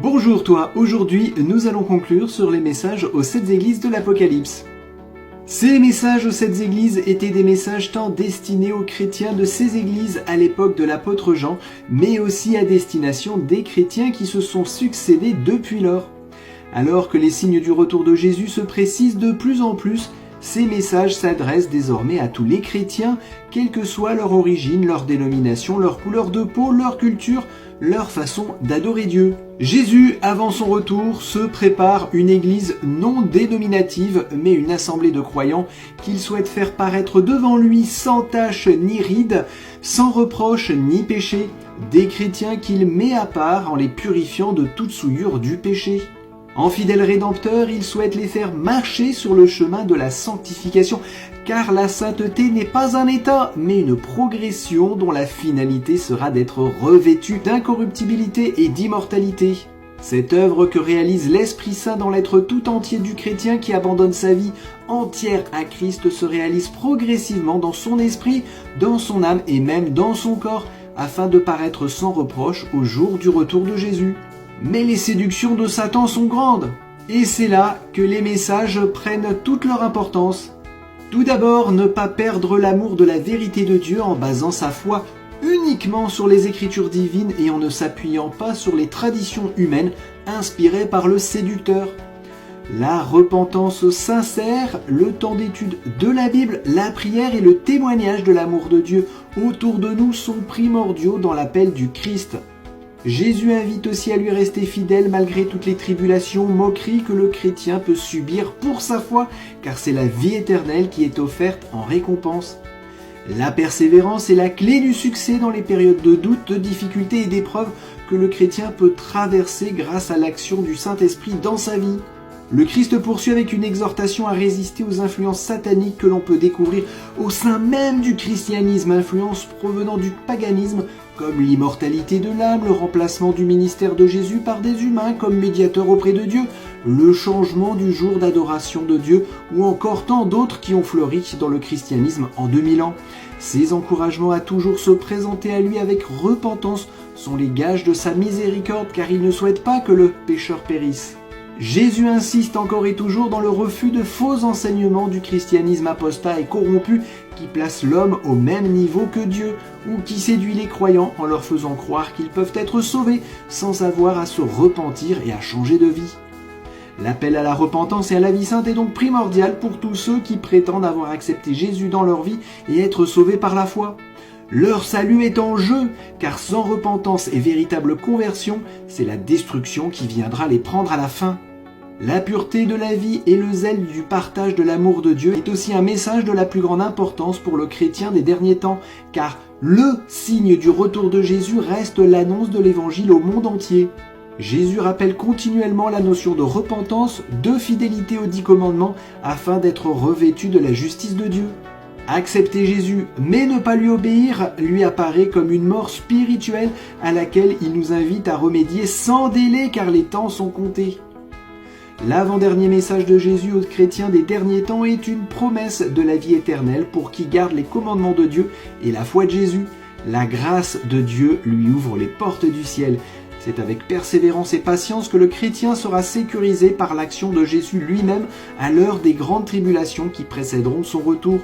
Bonjour toi, aujourd'hui nous allons conclure sur les messages aux 7 églises de l'Apocalypse. Ces messages aux 7 églises étaient des messages tant destinés aux chrétiens de ces églises à l'époque de l'apôtre Jean, mais aussi à destination des chrétiens qui se sont succédés depuis lors. Alors que les signes du retour de Jésus se précisent de plus en plus, ces messages s'adressent désormais à tous les chrétiens, quelle que soit leur origine, leur dénomination, leur couleur de peau, leur culture, leur façon d'adorer Dieu. Jésus, avant son retour, se prépare une église non dénominative, mais une assemblée de croyants qu'il souhaite faire paraître devant lui sans tache ni ride, sans reproche ni péché, des chrétiens qu'il met à part en les purifiant de toute souillure du péché. En fidèle rédempteur, il souhaite les faire marcher sur le chemin de la sanctification, car la sainteté n'est pas un état, mais une progression dont la finalité sera d'être revêtu d'incorruptibilité et d'immortalité. Cette œuvre que réalise l'Esprit Saint dans l'être tout entier du chrétien qui abandonne sa vie entière à Christ se réalise progressivement dans son esprit, dans son âme et même dans son corps, afin de paraître sans reproche au jour du retour de Jésus. Mais les séductions de Satan sont grandes, et c'est là que les messages prennent toute leur importance. Tout d'abord, ne pas perdre l'amour de la vérité de Dieu en basant sa foi uniquement sur les Écritures divines et en ne s'appuyant pas sur les traditions humaines inspirées par le séducteur. La repentance sincère, le temps d'étude de la Bible, la prière et le témoignage de l'amour de Dieu autour de nous sont primordiaux dans l'appel du Christ. Jésus invite aussi à lui rester fidèle malgré toutes les tribulations, moqueries que le chrétien peut subir pour sa foi, car c'est la vie éternelle qui est offerte en récompense. La persévérance est la clé du succès dans les périodes de doute, de difficultés et d'épreuves que le chrétien peut traverser grâce à l'action du Saint-Esprit dans sa vie. Le Christ poursuit avec une exhortation à résister aux influences sataniques que l'on peut découvrir au sein même du christianisme, influences provenant du paganisme, comme l'immortalité de l'âme, le remplacement du ministère de Jésus par des humains comme médiateurs auprès de Dieu, le changement du jour d'adoration de Dieu ou encore tant d'autres qui ont fleuri dans le christianisme en 2000 ans. Ces encouragements à toujours se présenter à lui avec repentance sont les gages de sa miséricorde car il ne souhaite pas que le pécheur périsse. Jésus insiste encore et toujours dans le refus de faux enseignements du christianisme apostat et corrompu qui place l'homme au même niveau que Dieu ou qui séduit les croyants en leur faisant croire qu'ils peuvent être sauvés sans avoir à se repentir et à changer de vie. L'appel à la repentance et à la vie sainte est donc primordial pour tous ceux qui prétendent avoir accepté Jésus dans leur vie et être sauvés par la foi. Leur salut est en jeu, car sans repentance et véritable conversion, c'est la destruction qui viendra les prendre à la fin. La pureté de la vie et le zèle du partage de l'amour de Dieu est aussi un message de la plus grande importance pour le chrétien des derniers temps, car le signe du retour de Jésus reste l'annonce de l'évangile au monde entier. Jésus rappelle continuellement la notion de repentance, de fidélité aux 10 commandements, afin d'être revêtu de la justice de Dieu. Accepter Jésus, mais ne pas lui obéir, lui apparaît comme une mort spirituelle à laquelle il nous invite à remédier sans délai car les temps sont comptés. L'avant-dernier message de Jésus aux chrétiens des derniers temps est une promesse de la vie éternelle pour qui garde les commandements de Dieu et la foi de Jésus. La grâce de Dieu lui ouvre les portes du ciel. C'est avec persévérance et patience que le chrétien sera sécurisé par l'action de Jésus lui-même à l'heure des grandes tribulations qui précéderont son retour.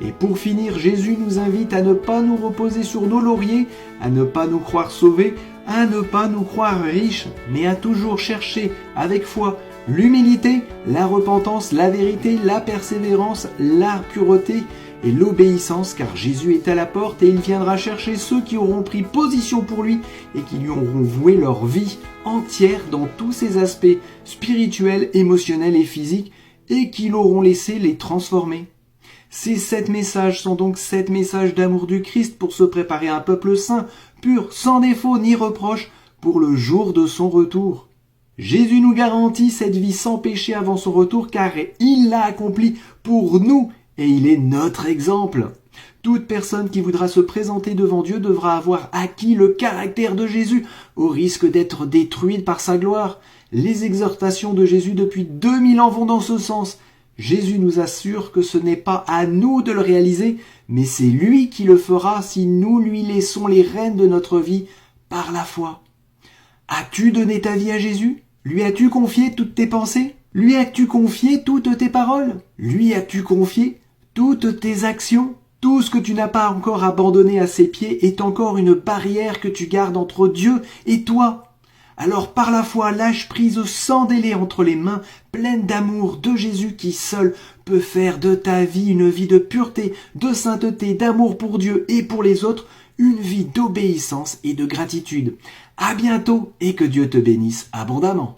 Et pour finir, Jésus nous invite à ne pas nous reposer sur nos lauriers, à ne pas nous croire sauvés, à ne pas nous croire riches, mais à toujours chercher avec foi l'humilité, la repentance, la vérité, la persévérance, la pureté et l'obéissance, car Jésus est à la porte et il viendra chercher ceux qui auront pris position pour lui et qui lui auront voué leur vie entière dans tous ses aspects spirituels, émotionnels et physiques et qui l'auront laissé les transformer. Ces 7 messages sont donc 7 messages d'amour du Christ pour se préparer à un peuple saint, pur, sans défaut ni reproche, pour le jour de son retour. Jésus nous garantit cette vie sans péché avant son retour car il l'a accompli pour nous et il est notre exemple. Toute personne qui voudra se présenter devant Dieu devra avoir acquis le caractère de Jésus au risque d'être détruite par sa gloire. Les exhortations de Jésus depuis 2000 ans vont dans ce sens. Jésus nous assure que ce n'est pas à nous de le réaliser, mais c'est lui qui le fera si nous lui laissons les rênes de notre vie par la foi. As-tu donné ta vie à Jésus? Lui as-tu confié toutes tes pensées? Lui as-tu confié toutes tes paroles? Lui as-tu confié toutes tes actions? Tout ce que tu n'as pas encore abandonné à ses pieds est encore une barrière que tu gardes entre Dieu et toi. Alors par la foi, lâche prise sans délai entre les mains pleines d'amour de Jésus qui seul peut faire de ta vie une vie de pureté, de sainteté, d'amour pour Dieu et pour les autres, une vie d'obéissance et de gratitude. À bientôt et que Dieu te bénisse abondamment.